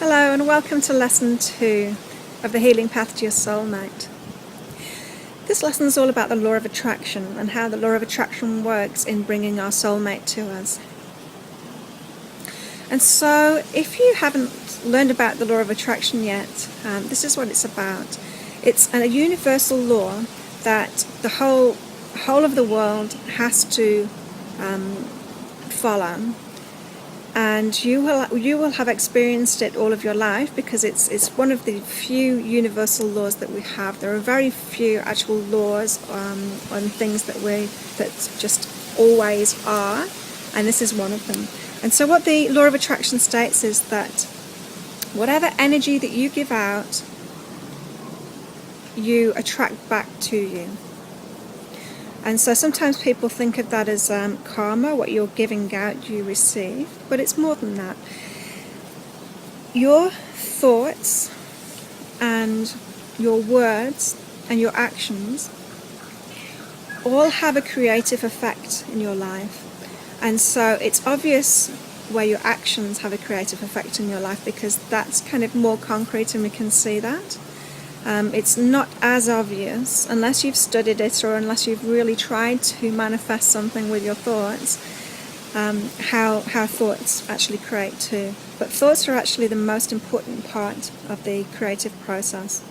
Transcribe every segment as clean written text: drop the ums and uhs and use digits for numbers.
Hello and welcome to lesson 2 of the Healing Path to Your Soulmate. This lesson is all about the law of attraction and how the law of attraction works in bringing our soulmate to us. And so if you haven't learned about the law of attraction yet, this is what it's about. It's a universal law that the whole of the world has to follow. And you will have experienced it all of your life because it's one of the few universal laws that we have. There are very few actual laws on things that just always are, and this is one of them. And so what the law of attraction states is that whatever energy that you give out, you attract back to you. And so sometimes people think of that as karma, what you're giving out, you receive. But it's more than that. Your thoughts and your words and your actions all have a creative effect in your life. And so it's obvious where your actions have a creative effect in your life because that's kind of more concrete and we can see that. It's not as obvious unless you've studied it or unless you've really tried to manifest something with your thoughts, how thoughts actually create too. But thoughts are actually the most important part of the creative process.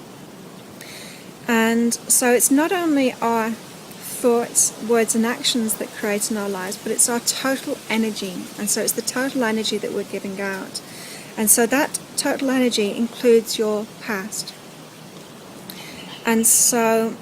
And so it's not only our thoughts, words and actions that create in our lives, but it's our total energy. And so it's the total energy that we're giving out. And so that total energy includes your past. And so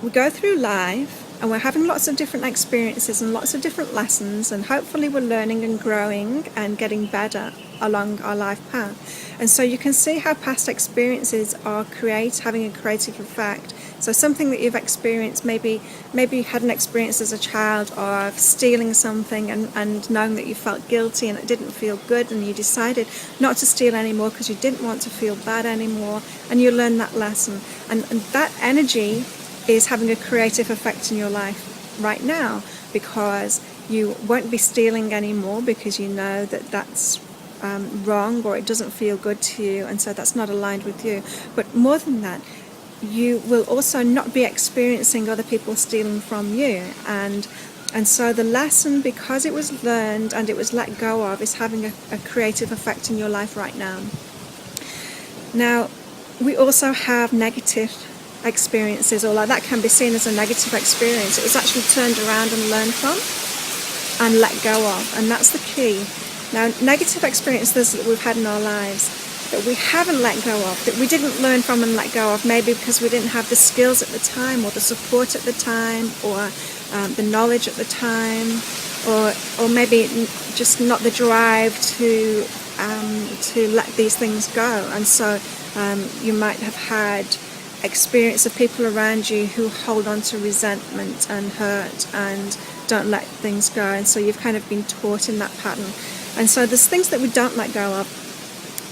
we go through life and we're having lots of different experiences and lots of different lessons, and hopefully we're learning and growing and getting better along our life path. And so you can see how past experiences are having a creative effect. So something that you've experienced, maybe you had an experience as a child of stealing something and knowing that you felt guilty and it didn't feel good, and you decided not to steal anymore because you didn't want to feel bad anymore, and you learned that lesson. And that energy is having a creative effect in your life right now because you won't be stealing anymore because you know that that's wrong or it doesn't feel good to you, and so that's not aligned with you. But more than that, you will also not be experiencing other people stealing from you, and so the lesson, because it was learned and it was let go of, is having a creative effect in your life right now. Now, we also have negative experiences, or that can be seen as a negative experience. It was actually turned around and learned from and let go of, and that's the key. Now, negative experiences that we've had in our lives that we haven't let go of, that we didn't learn from and let go of, maybe because we didn't have the skills at the time or the support at the time or the knowledge at the time, or maybe just not the drive to let these things go. And so you might have had experience of people around you who hold on to resentment and hurt and don't let things go, and so you've kind of been taught in that pattern. And so there's things that we don't let go of,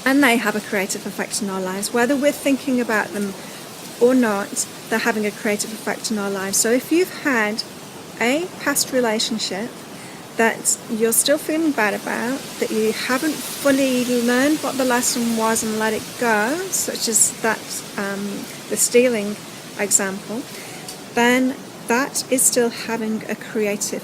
and they have a creative effect in our lives. Whether we're thinking about them or not, they're having a creative effect in our lives. So if you've had a past relationship that you're still feeling bad about, that you haven't fully learned what the lesson was and let it go, such as that the stealing example, then that is still having a creative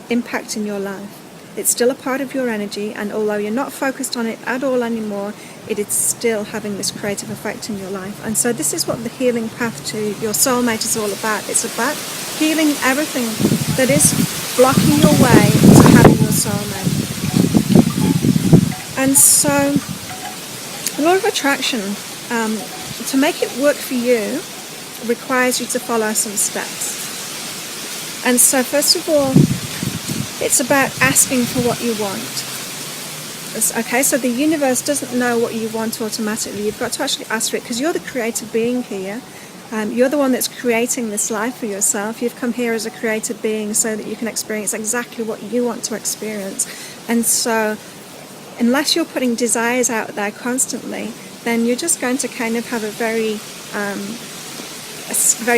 impact in your life. It's still a part of your energy, and although you're not focused on it at all anymore, it is still having this creative effect in your life. And so this is what the healing path to your soulmate is all about. It's about healing everything that is blocking your way to having your soulmate. And so the law of attraction, to make it work for you, requires you to follow some steps. And so first of all, it's about asking for what you want. Okay, so the universe doesn't know what you want automatically. You've got to actually ask for it because you're the creative being here. You're the one that's creating this life for yourself. You've come here as a creative being so that you can experience exactly what you want to experience. And so unless you're putting desires out there constantly, then you're just going to kind of have a very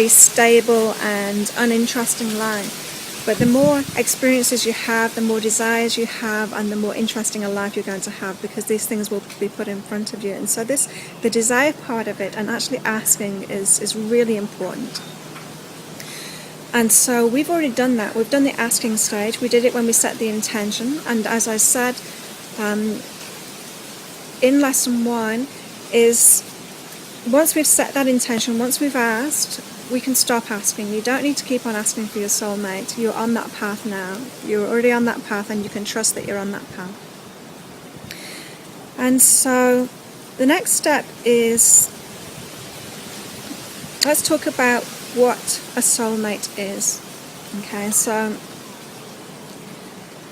stable and uninteresting life. But the more experiences you have, the more desires you have, and the more interesting a life you're going to have, because these things will be put in front of you. And so the desire part of it and actually asking is really important. And so we've already done that. We've done the asking stage. We did it when we set the intention. And as I said, in lesson 1 is once we've set that intention, once we've asked, we can stop asking. You don't need to keep on asking for your soulmate. You're on that path now. You're already on that path, and you can trust that you're on that path. And so the next step is, let's talk about what a soulmate is. Okay, so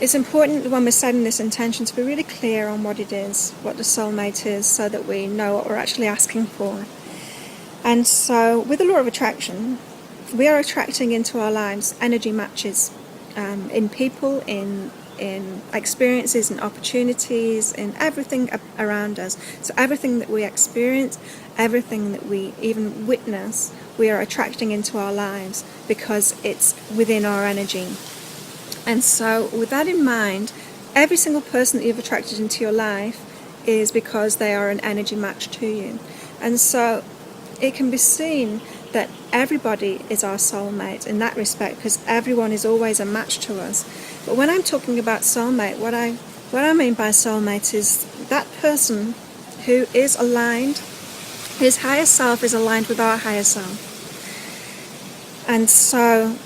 it's important when we're setting this intention to be really clear on what it is, what the soulmate is, so that we know what we're actually asking for. And so with the law of attraction, we are attracting into our lives energy matches in people, in experiences, in opportunities, in everything around us. So everything that we experience, everything that we even witness, we are attracting into our lives because it's within our energy. And so with that in mind, every single person that you've attracted into your life is because they are an energy match to you. And so it can be seen that everybody is our soulmate in that respect, because everyone is always a match to us. But when I'm talking about soulmate, what I mean by soulmate is that person who is aligned, his higher self is aligned with our higher self. And so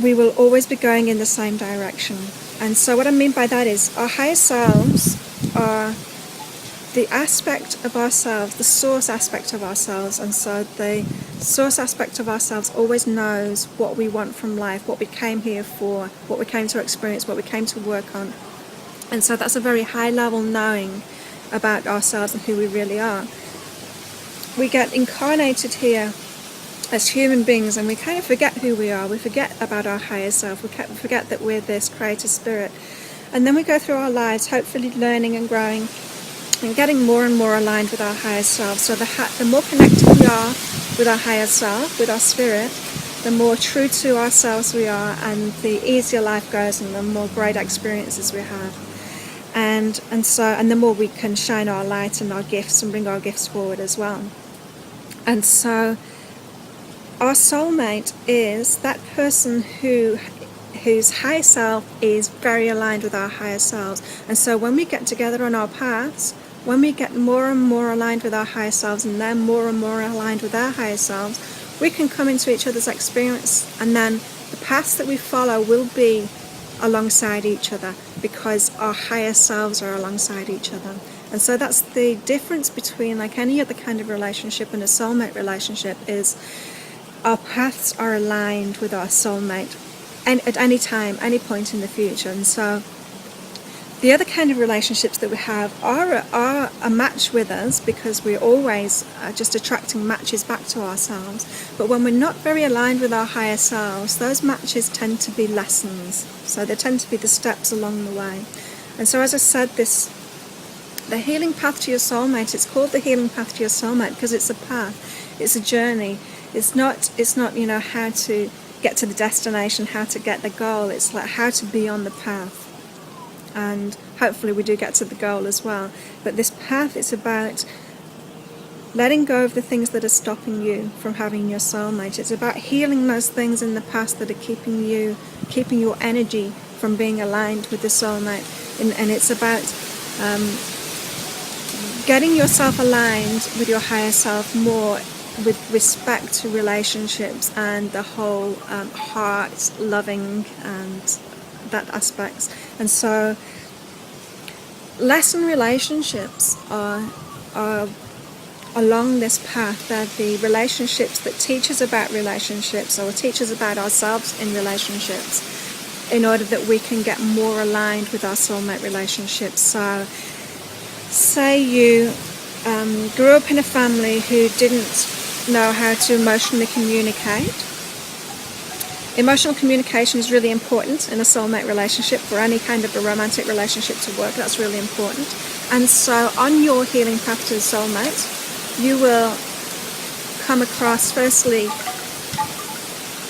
we will always be going in the same direction. And so what I mean by that is our higher selves are the aspect of ourselves, the source aspect of ourselves. And so the source aspect of ourselves always knows what we want from life, what we came here for, what we came to experience, what we came to work on. And so that's a very high level knowing about ourselves and who we really are. We get incarnated here as human beings, and we kind of forget who we are. We forget about our higher self. We forget that we're this creator spirit. And then we go through our lives, hopefully learning and growing and getting more and more aligned with our higher self. So the more connected we are with our higher self, with our spirit, the more true to ourselves we are, and the easier life goes, and the more great experiences we have. And the more we can shine our light and our gifts and bring our gifts forward as well. And so our soulmate is that person whose higher self is very aligned with our higher selves. And so when we get together on our paths, when we get more and more aligned with our higher selves, and then more and more aligned with our higher selves, we can come into each other's experience, and then the paths that we follow will be alongside each other because our higher selves are alongside each other. And so that's the difference between like any other kind of relationship and a soulmate relationship, is our paths are aligned with our soulmate at any time, any point in the future. And so the other kind of relationships that we have are a match with us, because we're always just attracting matches back to ourselves. But when we're not very aligned with our higher selves, those matches tend to be lessons. So they tend to be the steps along the way. And so as I said, the healing path to your soulmate, it's called the healing path to your soulmate because it's a path, it's a journey. It's not how to get to the destination, how to get the goal. It's like how to be on the path. And hopefully we do get to the goal as well. But this path is about letting go of the things that are stopping you from having your soulmate. It's about healing those things in the past that are keeping your energy from being aligned with the soulmate. And it's about getting yourself aligned with your higher self more with respect to relationships and the whole heart loving and that aspects. And so lesson relationships are along this path. They're the relationships that teach us about relationships, or teach us about ourselves in relationships, in order that we can get more aligned with our soulmate relationships. So say you grew up in a family who didn't know how to emotionally communicate. Emotional communication is really important in a soulmate relationship, for any kind of a romantic relationship to work. That's really important. And so on your healing path to the soulmate, you will come across, firstly,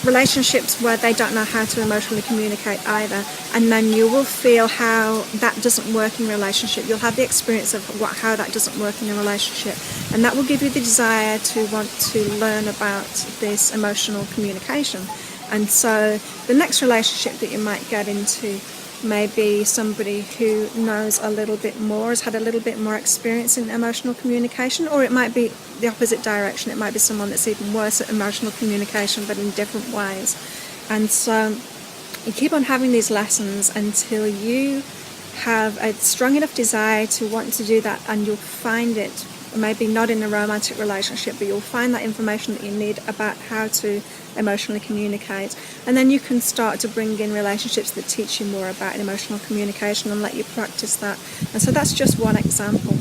relationships where they don't know how to emotionally communicate either, and then you will feel how that doesn't work in relationship. You'll have the experience of how that doesn't work in a relationship, and that will give you the desire to want to learn about this emotional communication. And so the next relationship that you might get into may be somebody who knows a little bit more, has had a little bit more experience in emotional communication, or it might be the opposite direction. It might be someone that's even worse at emotional communication, but in different ways. And so you keep on having these lessons until you have a strong enough desire to want to do that, and you'll find it, maybe not in a romantic relationship, but you'll find that information that you need about how to emotionally communicate, and then you can start to bring in relationships that teach you more about emotional communication and let you practice that. And so that's just one example.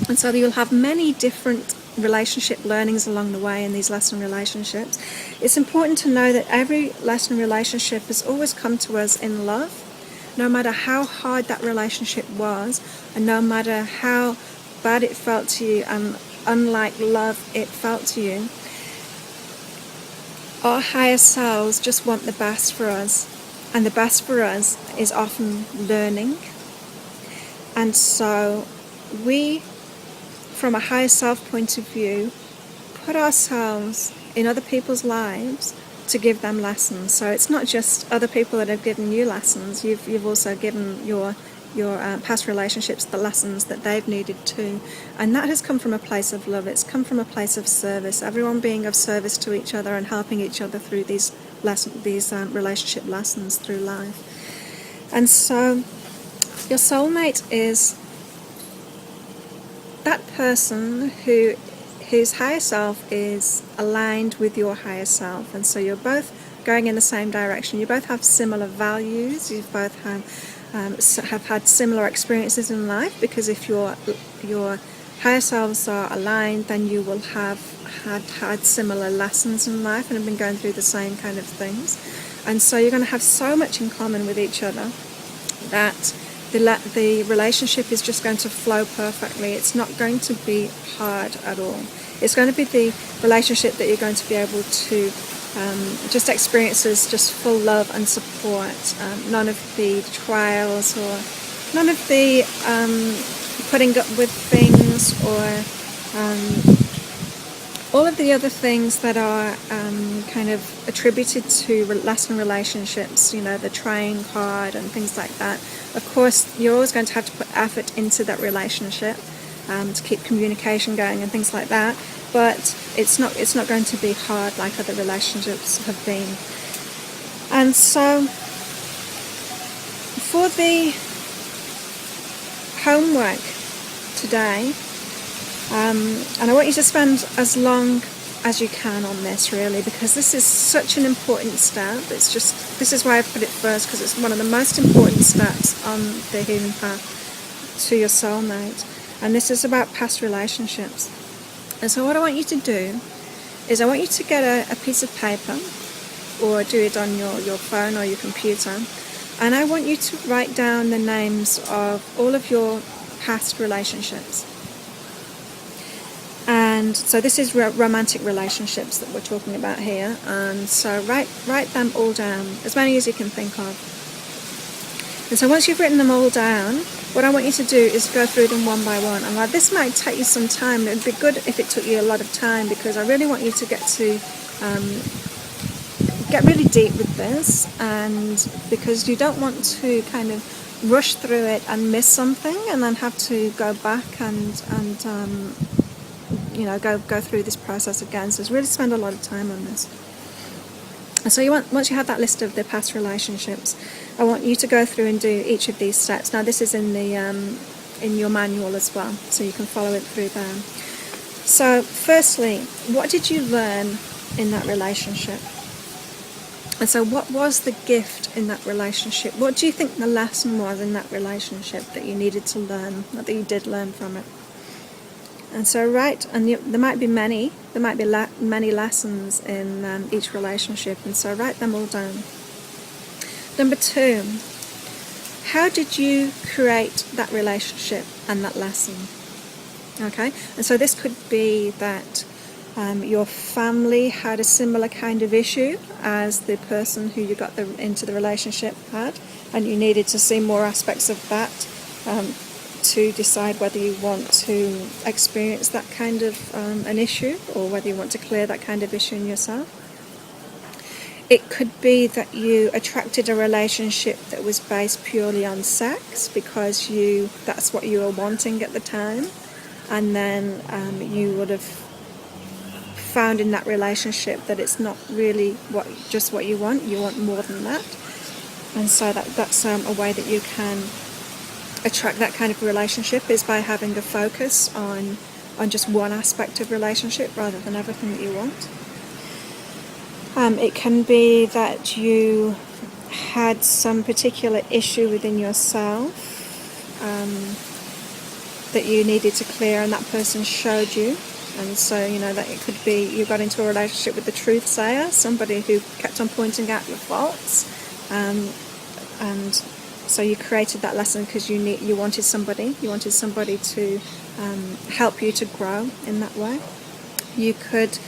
And so you'll have many different relationship learnings along the way in these lesson relationships. It's important to know that every lesson relationship has always come to us in love, no matter how hard that relationship was, and no matter how bad it felt to you and unlike love it felt to you. Our higher selves just want the best for us, and the best for us is often learning. And so we, from a higher self point of view, put ourselves in other people's lives to give them lessons. So it's not just other people that have given you lessons, you've also given your past relationships the lessons that they've needed too, and that has come from a place of love. It's come from a place of service, everyone being of service to each other and helping each other through these relationship lessons through life. And so your soulmate is that person whose higher self is aligned with your higher self, and so you're both going in the same direction. You both have similar values, you both have had similar experiences in life, because if your higher selves are aligned, then you will have had similar lessons in life and have been going through the same kind of things. And so you're going to have so much in common with each other that the relationship is just going to flow perfectly. It's not going to be hard at all. It's going to be the relationship that you're going to be able to just experiences just full love and support, none of the trials or none of the putting up with things or all of the other things that are kind of attributed to lesson relationships, the trying hard and things like that. Of course, you're always going to have to put effort into that relationship to keep communication going and things like that. But it's not going to be hard like other relationships have been. And so for the homework today, and I want you to spend as long as you can on this, really, because this is such an important step. This is why I put it first, because it's one of the most important steps on the healing path to your soulmate. And this is about past relationships. And so what I want you to do is I want you to get a piece of paper, or do it on your phone or your computer, and I want you to write down the names of all of your past relationships. And so this is romantic relationships that we're talking about here, and so write them all down, as many as you can think of. And so once you've written them all down, what I want you to do is go through them one by one. And like, this might take you some time. It would be good if it took you a lot of time, because I really want you to get really deep with this, and because you don't want to kind of rush through it and miss something and then have to go back and go through this process again. So really spend a lot of time on this. And so once you have that list of the past relationships, I want you to go through and do each of these steps. Now this is in your manual as well, so you can follow it through there. So firstly, what did you learn in that relationship? And so what was the gift in that relationship? What do you think the lesson was in that relationship that you needed to learn, or that you did learn from it? And so there might be many lessons in each relationship, and so write them all down. Number 2, how did you create that relationship and that lesson? Okay, and so this could be that Your family had a similar kind of issue as the person who you got into the relationship had, and you needed to see more aspects of that to decide whether you want to experience that kind of an issue, or whether you want to clear that kind of issue in yourself. It could be that you attracted a relationship that was based purely on sex because that's what you were wanting at the time, and then you would have found in that relationship that it's not really just what you want more than that. And so that's a way that you can attract that kind of relationship, is by having a focus on just one aspect of relationship rather than everything that you want. It can be that you had some particular issue within yourself that you needed to clear, and that person showed you. And so, that it could be you got into a relationship with the truth sayer, somebody who kept on pointing out your faults, and so you created that lesson because you wanted somebody to help you to grow in that way. You could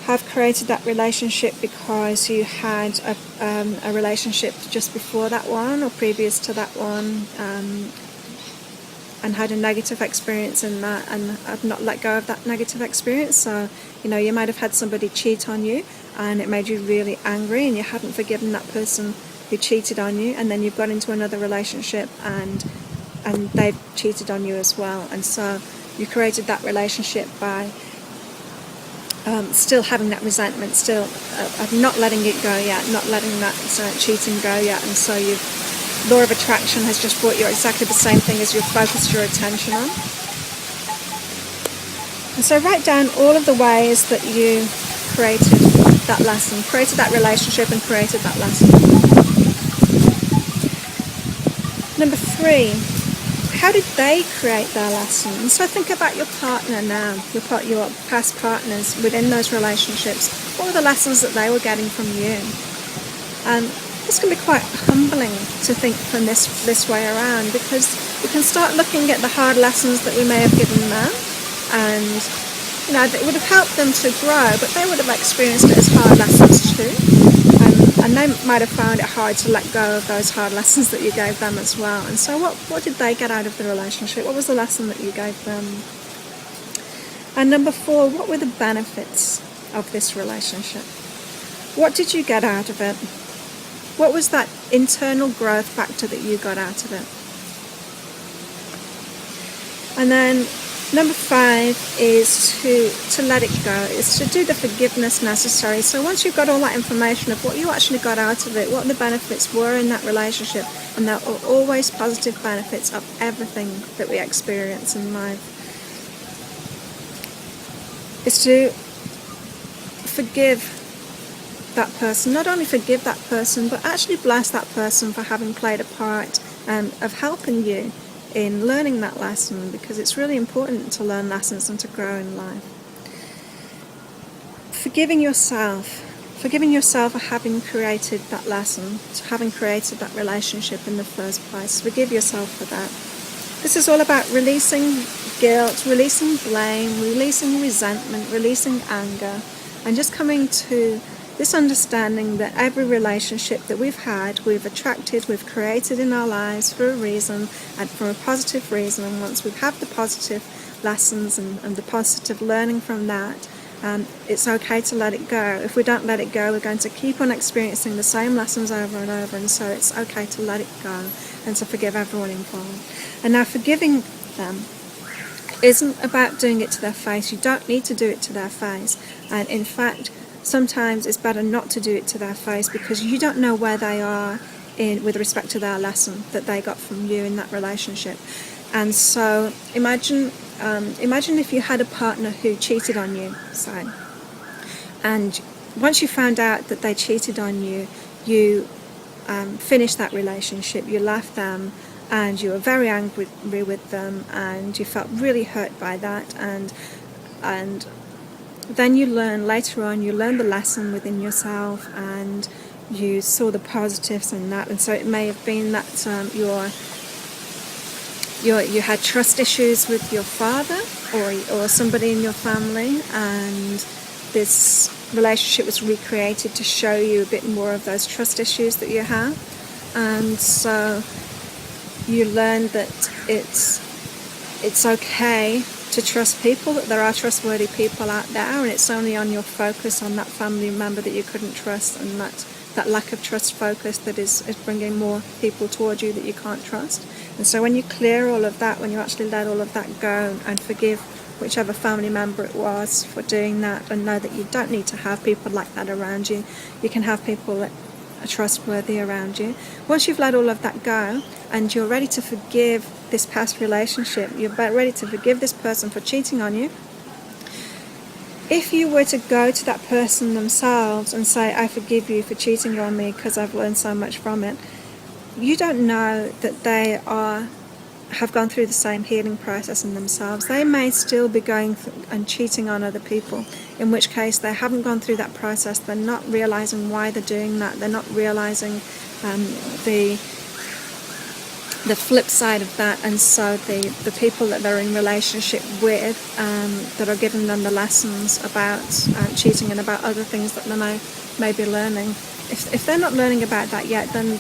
have created that relationship because you had a relationship just before that one or previous to that one, and had a negative experience in that, and have not let go of that negative experience. So, you might have had somebody cheat on you, and it made you really angry, and you hadn't forgiven that person who cheated on you, and then you've got into another relationship, and they've cheated on you as well. And so you created that relationship by still having that resentment, still of not letting it go yet, not letting that cheating go yet, and so law of attraction has just brought you exactly the same thing as you've focused your attention on. And so write down all of the ways that you created that lesson, created that relationship, and created that lesson. Number 3, how did they create their lesson? And so think about your partner now, your past partners within those relationships. What were the lessons that they were getting from you? And this can be quite humbling to think from this way around, because we can start looking at the hard lessons that we may have given them, and it would have helped them to grow, but they would have experienced it as hard lessons too, and they might have found it hard to let go of those hard lessons that you gave them as well. And so what did they get out of the relationship? What was the lesson that you gave them? And number 4, what were the benefits of this relationship? What did you get out of it? What was that internal growth factor that you got out of it? And then number 5 is to let it go. It's to do the forgiveness necessary. So once you've got all that information of what you actually got out of it, what the benefits were in that relationship, and there are always positive benefits of everything that we experience in life, is to forgive that person. Not only forgive that person, but actually bless that person for having played a part of helping you in learning that lesson, because it's really important to learn lessons and to grow in life. Forgiving yourself for having created that lesson, having created that relationship in the first place. Forgive yourself for that. This is all about releasing guilt, releasing blame, releasing resentment, releasing anger, and just coming to this understanding that every relationship that we've had, we've attracted, we've created in our lives for a reason, and for a positive reason. And once we have the positive lessons and the positive learning from that, it's okay to let it go. If we don't let it go, we're going to keep on experiencing the same lessons over and over, and so it's okay to let it go and to forgive everyone involved. And now forgiving them isn't about doing it to their face. You don't need to do it to their face. And in fact, sometimes it's better not to do it to their face, because you don't know where they are with respect to their lesson that they got from you in that relationship. And so imagine if you had a partner who cheated on you, say, and once you found out that they cheated on you, you finished that relationship, you left them, and you were very angry with them, and you felt really hurt by that, and then you learn later on, you learn the lesson within yourself, and you saw the positives in that. And so it may have been that you had trust issues with your father, or somebody in your family, and this relationship was recreated to show you a bit more of those trust issues that you have. And so you learn that it's okay to trust people, that there are trustworthy people out there, and it's only on your focus on that family member that you couldn't trust, and that lack of trust focus that is bringing more people towards you that you can't trust. And so when you clear all of that, when you actually let all of that go and forgive whichever family member it was for doing that, and know that you don't need to have people like that around you, you can have people that are trustworthy around you. Once you've let all of that go and you're ready to forgive this past relationship, you're ready to forgive this person for cheating on you, if you were to go to that person themselves and say, I forgive you for cheating on me because I've learned so much from it, you don't know that they have gone through the same healing process in themselves. They may still be going and cheating on other people, in which case they haven't gone through that process. They're not realizing why they're doing that. They're not realizing the flip side of that. And so the people that they're in relationship with, that are giving them the lessons about cheating and about other things that they may be learning, if they're not learning about that yet, then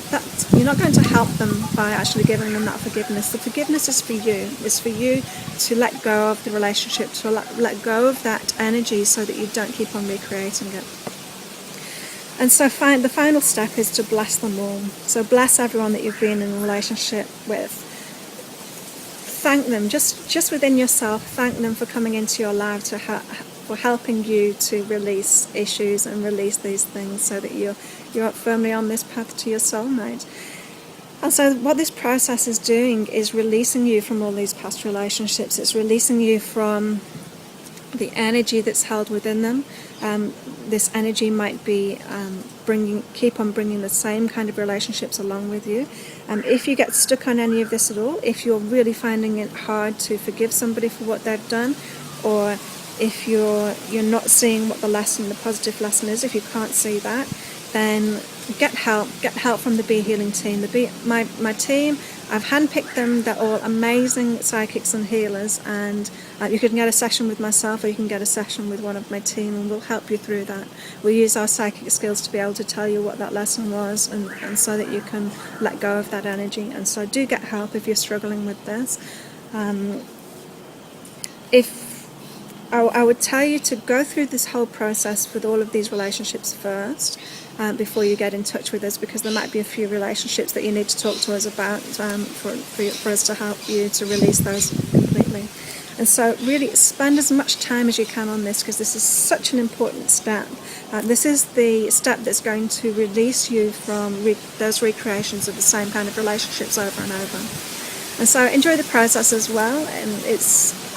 you're not going to help them by actually giving them that forgiveness. The forgiveness is for you. It's for you to let go of the relationship, to let go of that energy so that you don't keep on recreating it. And so the final step is to bless them all. So bless everyone that you've been in a relationship with. Thank them, just within yourself, thank them for coming into your life, for helping you to release issues and release these things so that you're firmly on this path to your soulmate. And so what this process is doing is releasing you from all these past relationships. It's releasing you from the energy that's held within them. This energy might be keep on bringing the same kind of relationships along with you. If you get stuck on any of this at all, if you're really finding it hard to forgive somebody for what they've done, or if you're not seeing what the positive lesson is, if you can't see that, then get help from the Be Healing team. My team, I've handpicked them. They're all amazing psychics and healers, and you can get a session with myself, or you can get a session with one of my team, and we'll help you through that. We'll use our psychic skills to be able to tell you what that lesson was, and so that you can let go of that energy. And so do get help if you're struggling with this. I would tell you to go through this whole process with all of these relationships first, before you get in touch with us, because there might be a few relationships that you need to talk to us about, for us to help you to release those completely. And so really spend as much time as you can on this, because this is such an important step. This is the step that's going to release you from those recreations of the same kind of relationships over and over. And so enjoy the process as well. And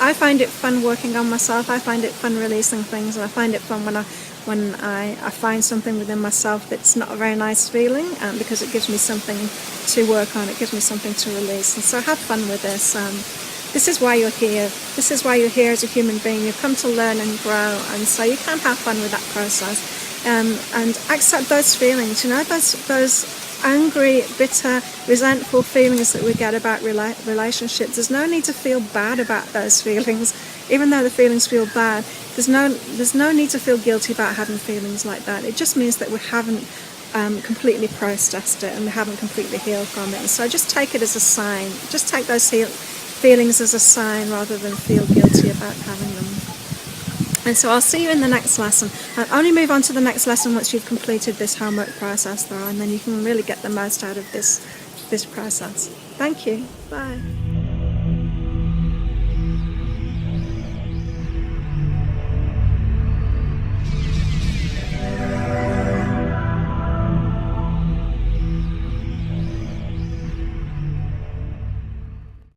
I find it fun working on myself. I find it fun releasing things, and I find it fun when I find something within myself that's not a very nice feeling, because it gives me something to work on. It gives me something to release. And so have fun with this. This is why you're here. This is why you're here as a human being. You've come to learn and grow, and so you can have fun with that process, and accept those feelings. Those angry, bitter, resentful feelings that we get about relationships. There's no need to feel bad about those feelings. Even though the feelings feel bad, there's no need to feel guilty about having feelings like that. It just means that we haven't completely processed it, and we haven't completely healed from it. And so just take it as a sign. Just take those feelings as a sign, rather than feel guilty about having them. And so I'll see you in the next lesson. Only move on to the next lesson once you've completed this homework process though, and then you can really get the most out of this process. Thank you. Bye.